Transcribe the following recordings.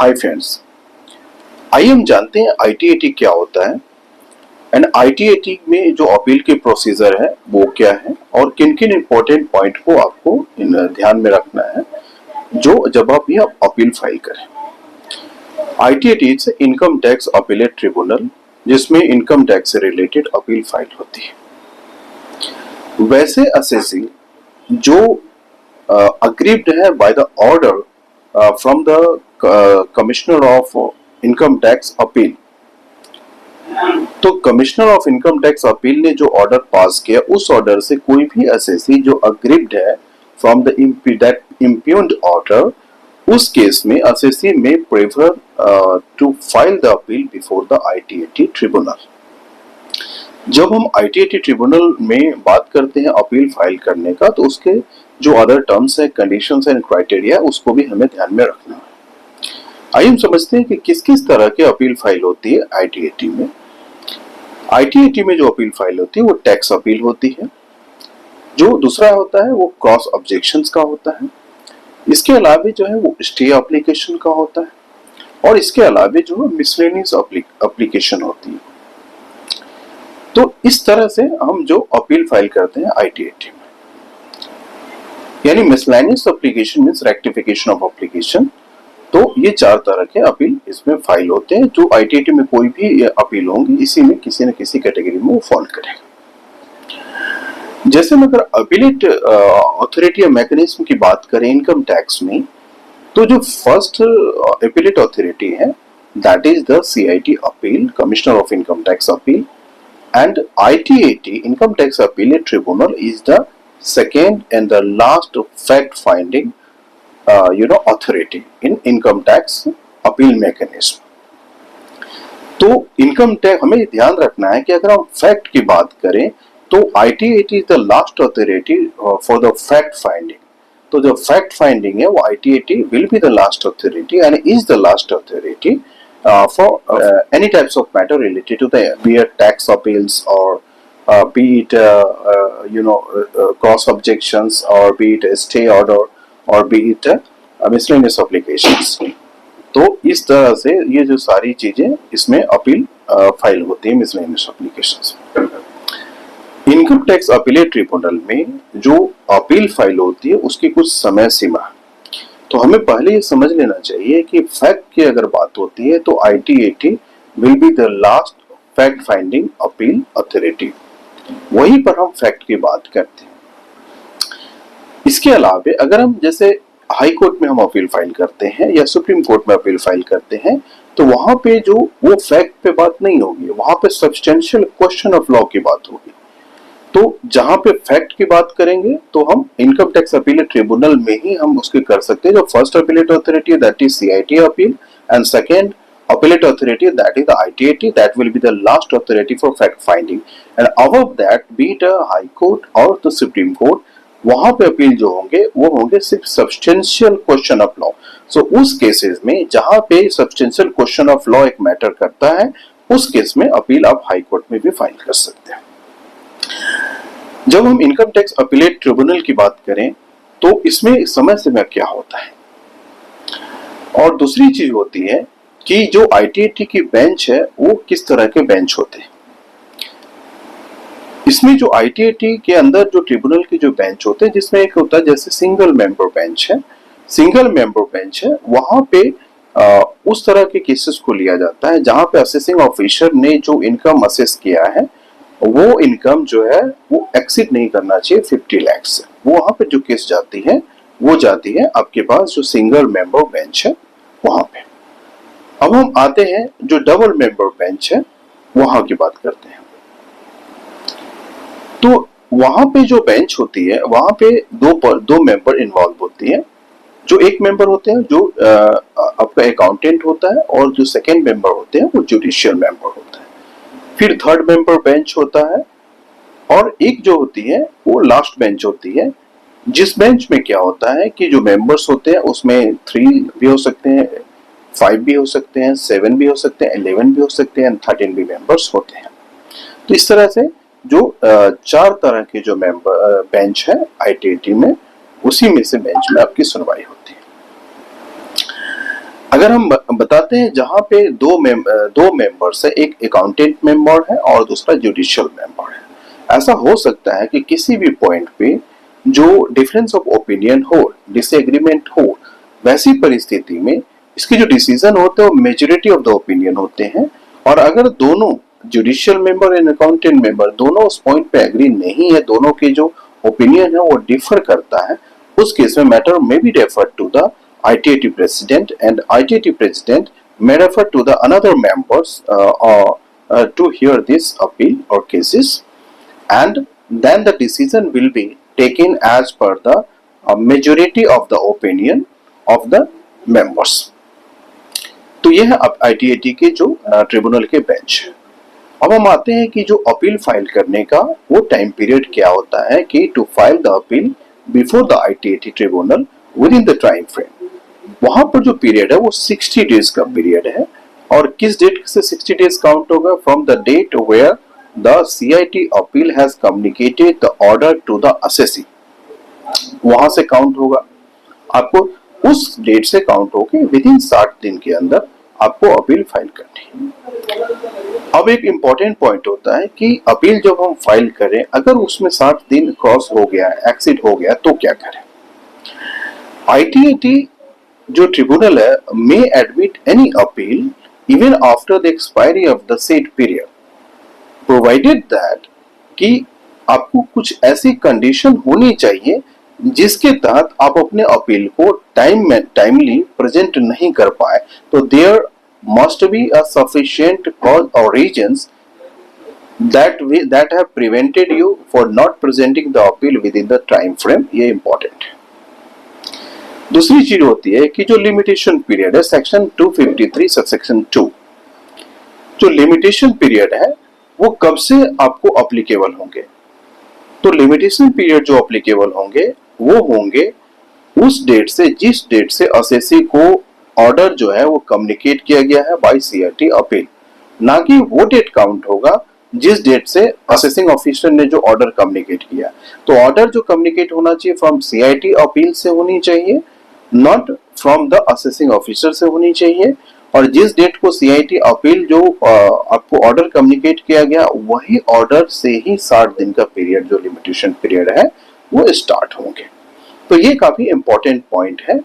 Hi friends, आइए हम जानते हैं आईटीएटी क्या होता है एंड आईटीएटी में जो अपील की प्रोसीजर है वो क्या है और किन किन इंपॉर्टेंट पॉइंट को आपको ध्यान में रखना है जो जब आप ये अपील फाइल करें। ITAT is income tax appellate tribunal जिसमें इनकम टैक्स से रिलेटेड अपील फाइल होती है। वैसे असेसिंग जो अग्रीव्ड है by the order from the commissioner of income tax appeal, तो commissioner of income tax appeal ने जो ऑर्डर पास किया उस ऑर्डर से कोई भी असेसी जो अग्रीव्ड है फ्रॉम द इम्प्यूग्न्ड ऑर्डर, उस केस में असेसी में prefer to file the appeal before the ITAT tribunal. जब हम आईटीएटी ट्रिब्यूनल में बात करते हैं अपील फाइल करने का, तो उसके जो अदर टर्म्स है, कंडीशंस एंड क्राइटेरिया, उसको भी हमें ध्यान में रखना है। आइए हम समझते हैं कि किस किस तरह की अपील फाइल होती है आईटीएटी में। आईटीएटी में जो अपील फाइल होती है वो टैक्स अपील होती है। जो दूसरा होता है वो क्रॉस ऑब्जेक्शंस का होता है। इसके अलावा जो है वो स्टे एप्लीकेशन का होता है और इसके अलावा जो है मिसलेनियस एप्लीकेशन होती है। तो इस तरह से हम जो अपील फाइल करते हैं आईटीएटी में, यानी miscellaneous application means rectification of application. तो ये चार तरह के अपील इसमें फाइल होते हैं। जो आईटीएटी में कोई भी अपील होंगी इसी में किसी न किसी कैटेगरी में वो फॉल करेगा। जैसे हम अगर अपीलेट अथॉरिटी या मैकेनिज्म की बात करें इनकम टैक्स में, तो जो फर्स्ट अपीलेट अथॉरिटी है that is the CIT appeal, commissioner of income tax appeal, and ITAT income tax appellate tribunal is the second and the last fact finding authority in income tax appeal mechanism। तो income tax हमें ध्यान रखना है कि अगर हम fact की बात करें तो ITAT is the last authority for the fact finding. तो जो फैक्ट फाइंडिंग है वो ITAT will be the last authority and is the last authority for any types of matter related to the be it tax appeals or be it cross objections or be it a stay order और be it miscellaneous applications। तो इस तरह से ये जो सारी चीजें इसमें अपील फाइल होती है miscellaneous applications। Income tax appellate tribunal में जो अपील फाइल होती है उसकी कुछ समय सीमा है। तो हमें पहले ये समझ लेना चाहिए कि फैक्ट की अगर बात होती है तो ITAT will be the last fact finding appeal authority, वहीं पर हम फैक्ट की बात करते हैं। इसके अलावा अगर हम जैसे हाई कोर्ट में हम अपील फाइल करते हैं या सुप्रीम कोर्ट में अपील फाइल करते हैं तो वहां पे जो वो फैक्ट पे बात नहीं होगी, वहां पे सब्सटेंशियल क्वेश्चन ऑफ लॉ की बात होगी। तो जहां पे फैक्ट की बात करेंगे तो हम इनकम टैक्स अपीलेट ट्रिब्यूनल में ही हम उसके कर सकते हैं। जो first appellate authority that is CIT appeal and second appellate authority that is the ITAT, that will be the last authority for fact finding, and above that be it a high court or the supreme court, वहां पे appeal जो होंगे वो होंगे सिर्फ substantial question of law. सो उस cases में जहां पे सब्सटेंशियल क्वेश्चन ऑफ लॉ एक मैटर करता है उस केस में अपील आप हाई कोर्ट में भी फाइल कर सकते हैं। जब हम इनकम टैक्स अपीलेट ट्रिब्यूनल की बात करें तो इसमें समय सीमा क्या होता है, और दूसरी चीज होती है कि जो आईटीएटी की बेंच है वो किस तरह के बेंच होते हैं। इसमें जो आईटीएटी के अंदर जो ट्रिब्यूनल के जो बेंच होते हैं जिसमें एक होता है जैसे सिंगल मेंबर बेंच है। सिंगल मेंबर बेंच है वहां पे उस तरह के केसेस को लिया जाता है जहां पे असेसिंग ऑफिसर ने जो इनकम असेस किया है वो इनकम जो है वो एक्सीड नहीं करना चाहिए 50 लाख से। वो वहां पे जो केस जाती है वो जाती है आपके पास जो सिंगल मेंबर बेंच है वहां पे। अब हम आते हैं जो डबल मेंबर बेंच है वहां की बात करते हैं। तो वहां पे जो बेंच होती है वहां पे दो मेंबर इन्वॉल्व होती है। जो एक मेंबर होते हैं जो आपका अकाउंटेंट होता है और जो सेकंड मेंबर होते हैं वो जुडिशियल मेंबर होता है। फिर थर्ड मेंबर बेंच होता है और एक जो होती है वो लास्ट बेंच होती है, जिस बेंच में क्या होता है कि जो मेंबर्स होते हैं उसमें 3 भी हो सकते हैं, 5 भी हो सकते हैं, 7 भी हो सकते हैं, 11 भी हो सकते हैं, 13 भी मेंबर्स होते हैं। तो इस तरह से जो 4 तरह के जो मेंबर बेंच है आईटीएटी में, उसी में से बेंच में आपकी सुनवाई होती है। अगर हम बताते हैं जहां पे दो मेंबर्स है, एक अकाउंटेंट मेंबर है और दूसरा जुडिशियल मेंबर है। ऐसा हो सकता है कि किसी भी पॉइंट पे जो डिफरेंस ऑफ ओपिनियन हो, डिसएग्रीमेंट हो, वैसी परिस्थिति में इसके जो डिसीजन होते हैं वो मेजोरिटी ऑफ द ओपिनियन होते हैं। और अगर दोनों judicial member and accountant member दोनों उस पॉइंट पे एग्री नहीं है, दोनों के जो ओपिनियन है वो डिफर करता है, उस केस में मैटर में be refer to the ITAT president, and ITAT president may refer to the another members to hear this appeal or cases, and then the decision will be taken as per the majority of the opinion of the members. तो यह अब ITAT के जो tribunal के bench है। अब हम आते हैं कि जो अपील फाइल करने का वो टाइम पीरियड क्या होता है कि to file the appeal before the ITAT tribunal within the time frame. वहां पर जो पीरियड है वो 60 डेज का पीरियड है। और किस डेट से 60 डेज काउंट होगा? From the date where the CIT appeal has communicated the order to the assessee, वहां से काउंट होगा। आपको उस डेट से काउंट होके विद इन 60 दिन के अंदर आपको अपील फाइल करनी है। अब एक इंपॉर्टेंट पॉइंट होता है कि अपील जब हम फाइल करें, अगर उसमें 60 दिन क्रॉस हो गया, एक्सीड हो गया, तो क्या करें? ITAT जो ट्रिब्यूनल है may admit any appeal even after the expiry of the said period, provided that कि आपको कुछ ऐसी कंडीशन होनी चाहिए जिसके तहत आप अपने अपील को टाइमली प्रेजेंट नहीं कर पाए। तो there must be a sufficient cause और reasons that have prevented you for not presenting the appeal within the time frame। ये इंपॉर्टेंट है। दूसरी चीज होती है कि जो लिमिटेशन पीरियड है, सेक्शन 253 सबसेक्शन 2, जो लिमिटेशन पीरियड है वो कब से आपको अप्लीकेबल होंगे? तो लिमिटेशन पीरियड जो अप्लीकेबल होंगे वो होंगे उस डेट से जिस डेट से असेसी को ऑर्डर जो है वो कम्युनिकेट किया गया है बाय CIT अपील, ना कि वो डेट काउंट होगा जिस डेट से असेसिंग ऑफिसर ने जो ऑर्डर कम्युनिकेट किया। तो ऑर्डर जो कम्युनिकेट होना चाहिए फ्रॉम CIT अपील से होनी चाहिए, not from the assessing officer से होनी चाहिए। और जिस डेट को CIT अपील जो आपको ऑर्डर कम्युनिकेट किया गया, वही ऑर्डर से ही 60 दिन का पीरियड जो लिमिटेशन पीरियड है वो स्टार्ट होंगे। तो ये काफी इंपॉर्टेंट पॉइंट है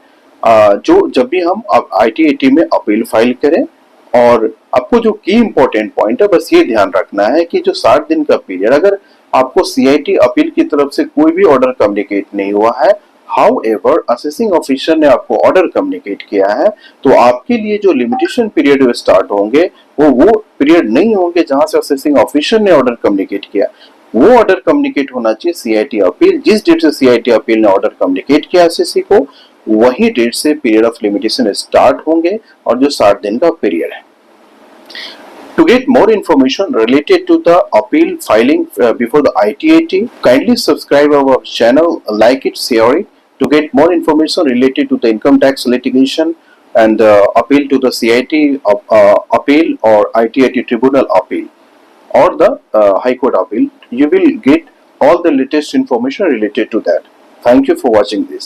जो जब भी हम ITAT में अपील फाइल करें। और आपको जो की इंपॉर्टेंट पॉइंट है बस ये ध्यान रखना है कि जो 60 दिन का पीरियड, अगर आपको CIT अपील की तरफ से कोई भी ऑर्डर कम्युनिकेट नहीं हुआ है, हाउएवर असेसिंग ऑफिसर ने आपको ऑर्डर कम्युनिकेट किया है, तो आपके लिए जो लिमिटेशन पीरियड स्टार्ट होंगे वो पीरियड नहीं होंगे जहां से असेसिंग ऑफिसर ने ऑर्डर कम्युनिकेट किया। वो ऑर्डर कम्युनिकेट होना चाहिए CIT अपील, जिस डेट से CIT अपील ने ऑर्डर कम्युनिकेट किया असेसी को, वही डेट से पीरियड ऑफ लिमिटेशन स्टार्ट होंगे और जो 60 दिन का पीरियड है। To get more information related to the appeal filing before the ITAT, kindly subscribe our channel, like it, share it. To get more information related to the income tax litigation and appeal to the CIT appeal or ITAT tribunal appeal or the High Court appeal, you will get all the latest information related to that. Thank you for watching this.